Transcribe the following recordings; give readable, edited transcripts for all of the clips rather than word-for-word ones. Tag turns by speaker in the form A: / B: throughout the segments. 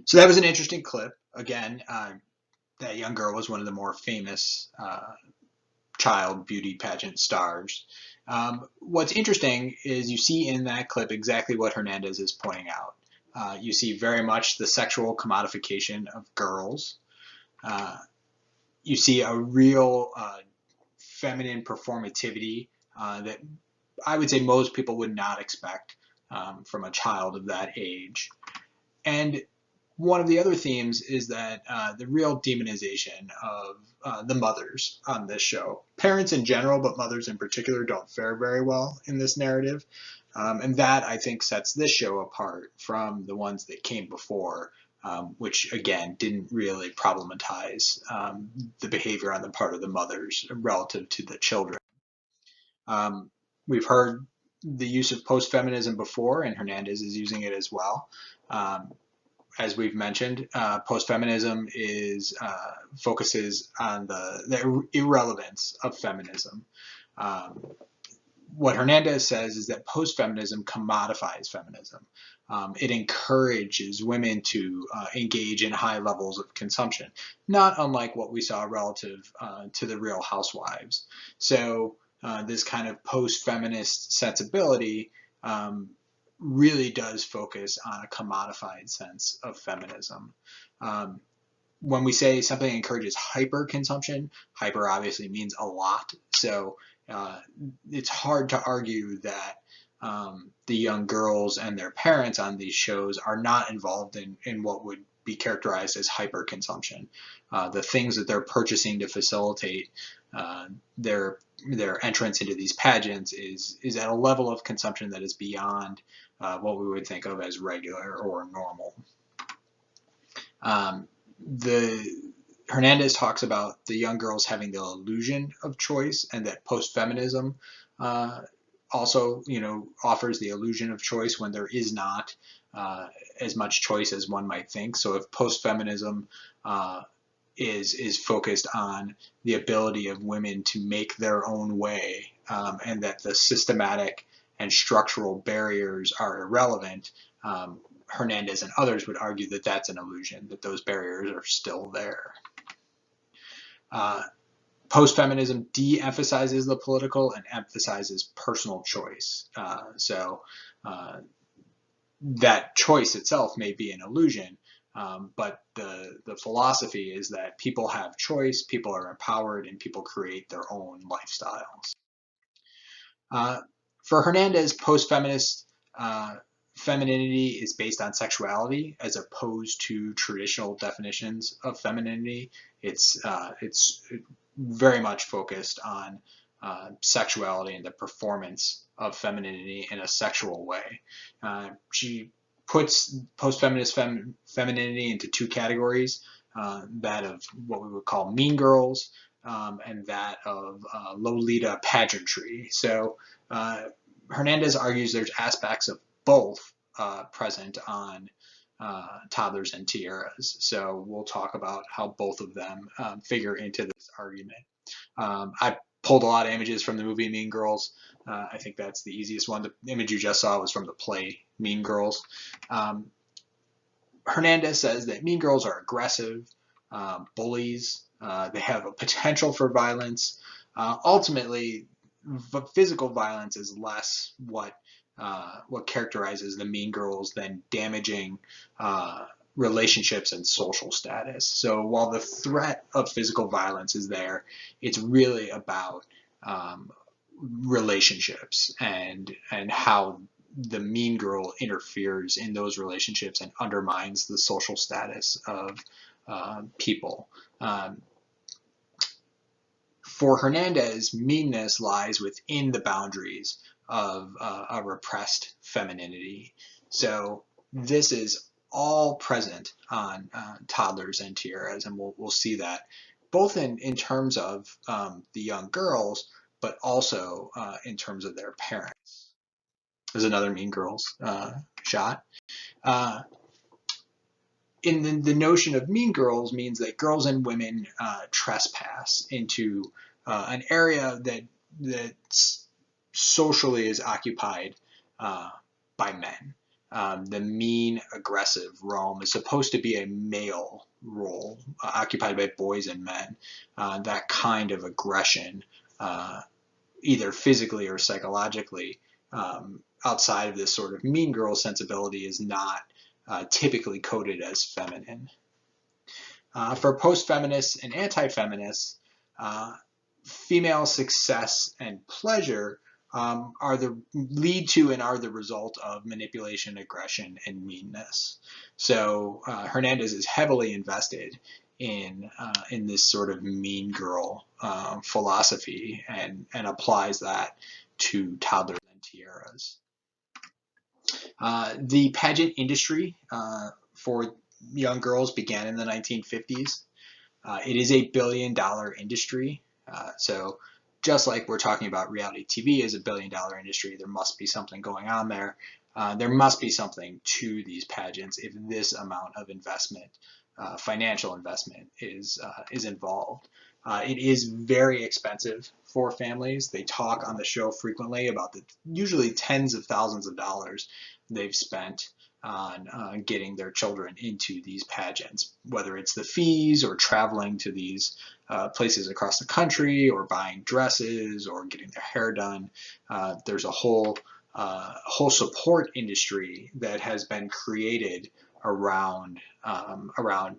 A: So that was an interesting clip. Again, that young girl was one of the more famous child beauty pageant stars. What's interesting is you see in that clip exactly what Hernandez is pointing out. You see very much the sexual commodification of girls. Uh, you see a real feminine performativity that I would say most people would not expect from a child of that age. And one of the other themes is that the real demonization of the mothers on this show. Parents in general, but mothers in particular, don't fare very well in this narrative. And that, I think, sets this show apart from the ones that came before, which, again, didn't really problematize the behavior on the part of the mothers relative to the children. Um, we've heard the use of post-feminism before, and Hernandez is using it as well. As we've mentioned, post-feminism is focuses on the irrelevance of feminism. Um, what Hernandez says is that post-feminism commodifies feminism. It encourages women to engage in high levels of consumption, not unlike what we saw relative to the Real Housewives. So this kind of post-feminist sensibility really does focus on a commodified sense of feminism. Um, when we say something encourages hyper consumption, hyper obviously means a lot. So it's hard to argue that the young girls and their parents on these shows are not involved in what would be characterized as hyper consumption. The things that they're purchasing to facilitate uh, their their entrance into these pageants is at a level of consumption that is beyond what we would think of as regular or normal. Um, the Hernandez talks about the young girls having the illusion of choice, and that post-feminism uh, also, offers the illusion of choice when there is not as much choice as one might think. So if post-feminism is focused on the ability of women to make their own way, and that the systematic and structural barriers are irrelevant, Hernandez and others would argue that that's an illusion, that those barriers are still there. Uh, Post-feminism de-emphasizes the political and emphasizes personal choice. So that choice itself may be an illusion, but the philosophy is that people have choice, people are empowered, and people create their own lifestyles. Uh, for Hernandez, post-feminist femininity is based on sexuality as opposed to traditional definitions of femininity. It's very much focused on sexuality and the performance of femininity in a sexual way. She puts post-feminist femininity into two categories, that of what we would call mean girls, and that of Lolita pageantry. So Hernandez argues there's aspects of both present on toddlers and tiaras. So we'll talk about how both of them figure into this argument. I pulled a lot of images from the movie Mean Girls. I think that's the easiest one. The image you just saw was from the play Mean Girls. Um, Hernandez says that Mean Girls are aggressive, bullies. They have a potential for violence. Ultimately, physical violence is less what characterizes the Mean Girls than damaging relationships and social status. So while the threat of physical violence is there, it's really about relationships and how the mean girl interferes in those relationships and undermines the social status of people. For Hernandez, meanness lies within the boundaries of a repressed femininity. So this is all present on toddlers and tiaras, and we'll see that both in terms of the young girls, but also in terms of their parents. There's another Mean Girls shot. Uh, in the notion of mean girls means that girls and women trespass into an area that socially is occupied by men. the mean, aggressive realm is supposed to be a male role occupied by boys and men. That kind of aggression, either physically or psychologically, outside of this sort of mean girl sensibility, is not typically coded as feminine. For post-feminists and anti-feminists, female success and pleasure are the lead to and are the result of manipulation, aggression, and meanness. So Hernandez is heavily invested in this sort of mean girl philosophy and applies that to toddlers and tiaras. The pageant industry for young girls began in the 1950s. It is a billion-dollar industry. So just like we're talking about reality TV as a billion-dollar industry, there must be something going on there. There must be something to these pageants if this amount of investment, financial investment, is involved. It is very expensive for families. They talk on the show frequently about the usually tens of thousands of dollars they've spent on getting their children into these pageants, whether it's the fees or traveling to these places across the country or buying dresses or getting their hair done. There's a whole support industry that has been created around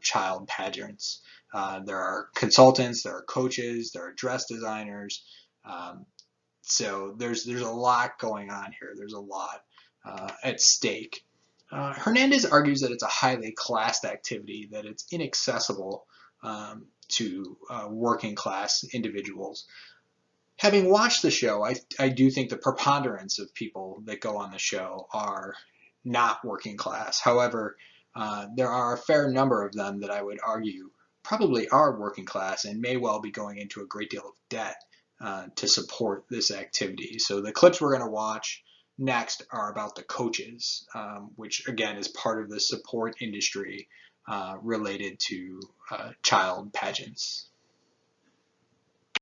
A: child pageants. There are consultants, there are coaches, there are dress designers. So there's a lot going on here. There's a lot at stake. Hernandez argues that it's a highly classed activity, that it's inaccessible to working class individuals. Having watched the show, I do think the preponderance of people that go on the show are not working class. However, there are a fair number of them that I would argue probably are working class and may well be going into a great deal of debt to support this activity. So the clips we're going to watch next are about the coaches, which again is part of the support industry related to child pageants.